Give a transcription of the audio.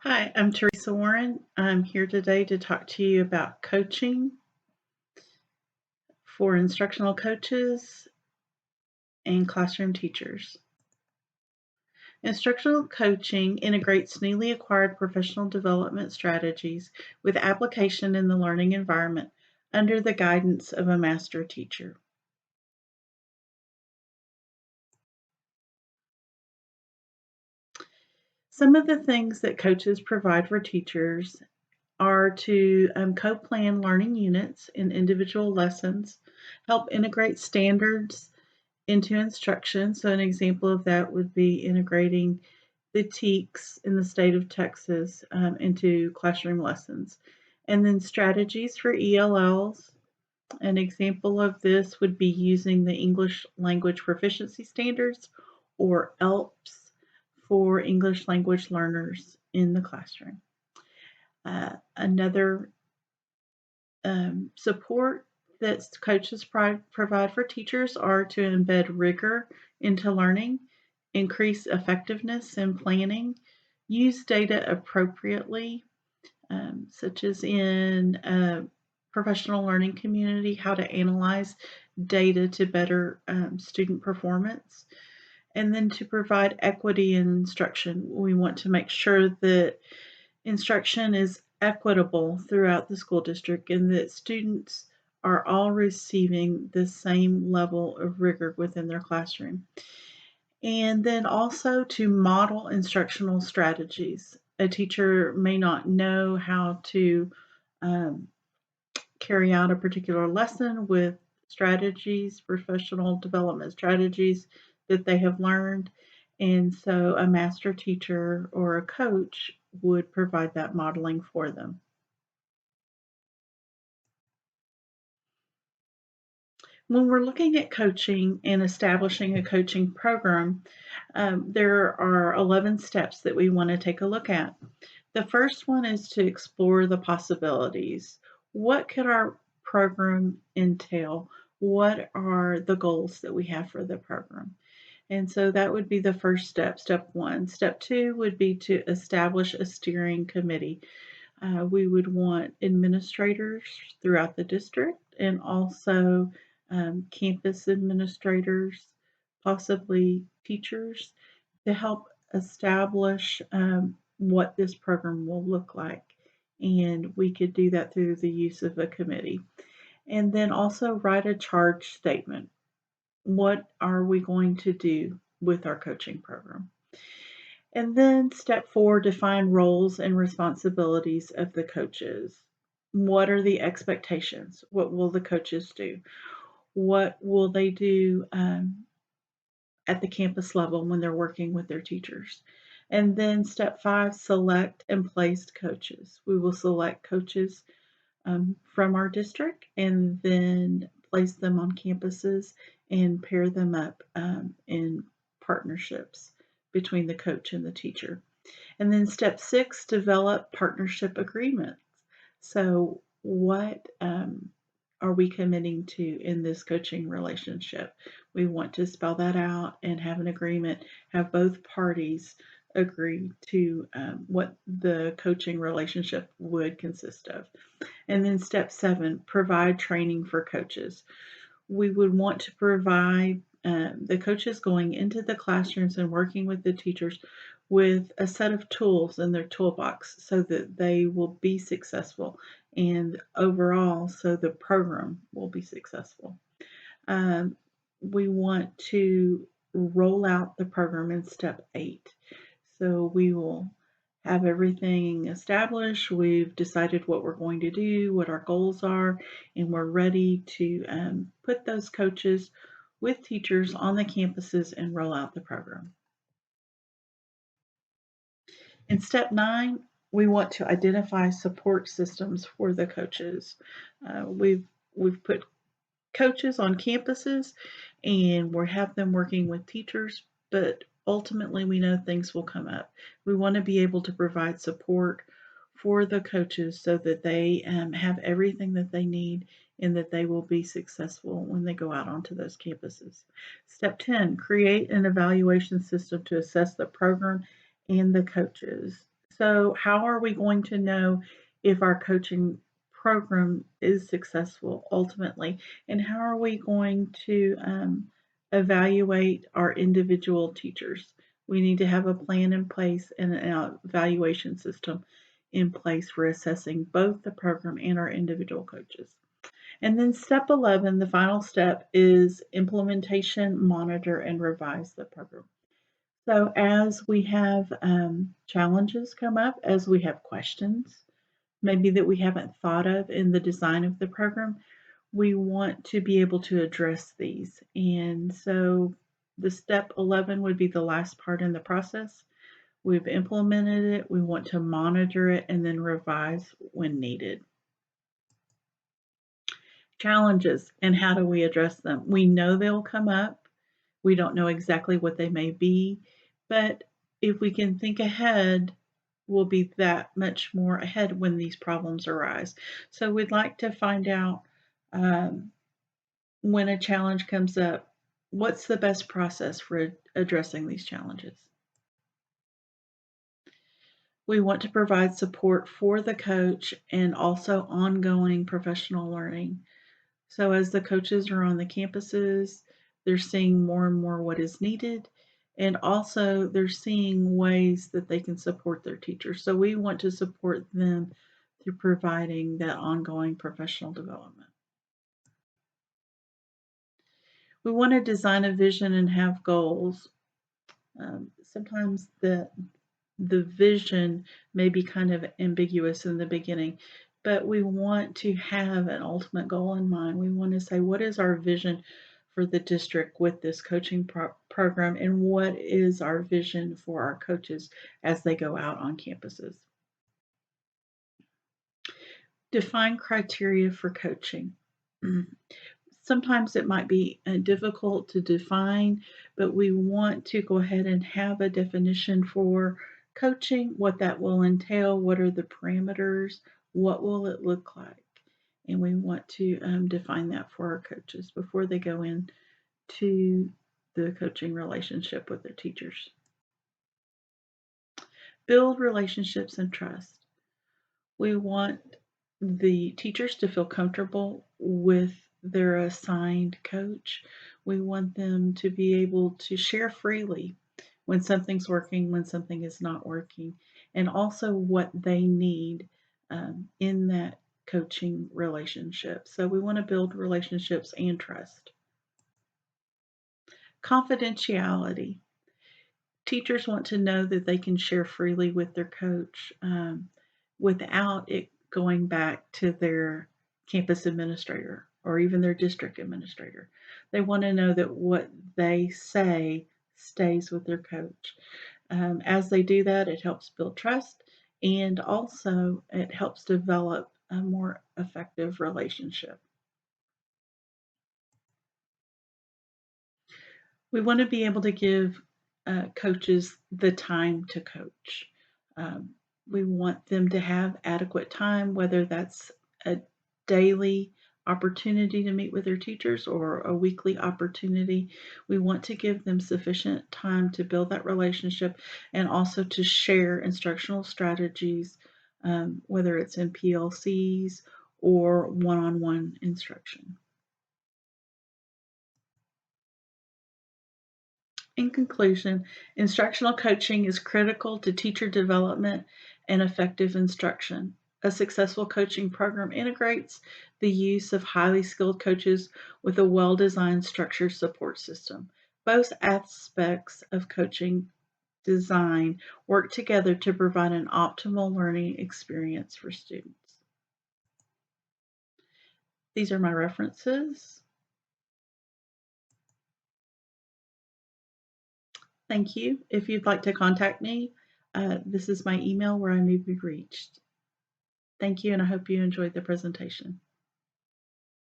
Hi, I'm Teresa Warren. I'm here today to talk to you about coaching for instructional coaches and classroom teachers. Instructional coaching integrates newly acquired professional development strategies with application in the learning environment under the guidance of a master teacher. Some of the things that coaches provide for teachers are to co-plan learning units in individual lessons, help integrate standards into instruction. So, an example of that would be integrating the TEKS in the state of Texas into classroom lessons. And then strategies for ELLs. An example of this would be using the English Language Proficiency Standards or ELPS for English language learners in the classroom. Another support that coaches provide for teachers are to embed rigor into learning, increase effectiveness in planning, use data appropriately, such as in a professional learning community, how to analyze data to better student performance, and then to provide equity in instruction. We want to make sure that instruction is equitable throughout the school district and that students are all receiving the same level of rigor within their classroom. And then also to model instructional strategies. A teacher may not know how to um, carry out a particular lesson with strategies, professional development strategies that they have learned. And so a master teacher or a coach would provide that modeling for them. When we're looking at coaching and establishing a coaching program, there are 11 steps that we want to take a look at. The first one is to explore the possibilities. What could our program entail? What are the goals that we have for the program? And so that would be the first step, step one. Step two would be to establish a steering committee. We would want administrators throughout the district and also campus administrators, possibly teachers, to help establish what this program will look like. And we could do that through the use of a committee. And then also write a charge statement. What are we going to do with our coaching program? And then step four, define roles and responsibilities of the coaches. What are the expectations? What will the coaches do? What will they do at the campus level when they're working with their teachers? And then step five, select and place coaches. We will select coaches from our district and then place them on campuses and pair them up in partnerships between the coach and the teacher. And then step six, develop partnership agreements. So, what are we committing to in this coaching relationship? We want to spell that out and have an agreement, have both parties agree to what the coaching relationship would consist of. And then step seven, provide training for coaches. We would want to provide the coaches going into the classrooms and working with the teachers with a set of tools in their toolbox so that they will be successful and overall so the program will be successful. Um, we want to roll out the program in step eight. So we will have everything established. We've decided what we're going to do, what our goals are, and we're ready to put those coaches with teachers on the campuses and roll out the program. In step nine, we want to identify support systems for the coaches. We've put coaches on campuses and we have them working with teachers, but ultimately we know things will come up. We want to be able to provide support for the coaches so that they have everything that they need and that they will be successful when they go out onto those campuses. Step 10, create an evaluation system to assess the program and the coaches. So, how are we going to know if our coaching program is successful ultimately? And how are we going to evaluate our individual teachers? We need to have a plan in place and an evaluation system in place for assessing both the program and our individual coaches. And then step 11, the final step, is implementation, monitor, and revise the program. So as we have challenges come up, as we have questions, maybe that we haven't thought of in the design of the program, we want to be able to address these. And so the step 11 would be the last part in the process. We've implemented it, we want to monitor it, and then revise when needed. Challenges and how do we address them? We know they'll come up. We don't know exactly what they may be, but if we can think ahead, we'll be that much more ahead when these problems arise. So we'd like to find out when a challenge comes up, what's the best process for addressing these challenges? We want to provide support for the coach and also ongoing professional learning. So as the coaches are on the campuses, they're seeing more and more what is needed, and also they're seeing ways that they can support their teachers. So we want to support them through providing that ongoing professional development. We want to design a vision and have goals. Sometimes the vision may be kind of ambiguous in the beginning, but we want to have an ultimate goal in mind. We want to say, what is our vision for the district with this coaching program, and what is our vision for our coaches as they go out on campuses? Define criteria for coaching. Sometimes it might be difficult to define, but we want to go ahead and have a definition for coaching, what that will entail, what are the parameters, what will it look like. And we want to define that for our coaches before they go into the coaching relationship with their teachers. Build relationships and trust. We want the teachers to feel comfortable with their assigned coach. We want them to be able to share freely when something's working, when something is not working, and also what they need in that coaching relationship. So we want to build relationships and trust. Confidentiality. Teachers want to know that they can share freely with their coach without it going back to their campus administrator or even their district administrator. They want to know that what they say stays with their coach. As they do that, it helps build trust, and also it helps develop a more effective relationship. We want to be able to give coaches the time to coach. Um, we want them to have adequate time, whether that's a daily opportunity to meet with their teachers or a weekly opportunity. We want to give them sufficient time to build that relationship and also to share instructional strategies, whether it's in PLCs or one on one instruction. In conclusion, instructional coaching is critical to teacher development and effective instruction. A successful coaching program integrates the use of highly skilled coaches with a well designed structured support system. Both aspects of coaching design work together to provide an optimal learning experience for students. These are my references. Thank you. If you'd like to contact me, this is my email where I may be reached. Thank you, and I hope you enjoyed the presentation.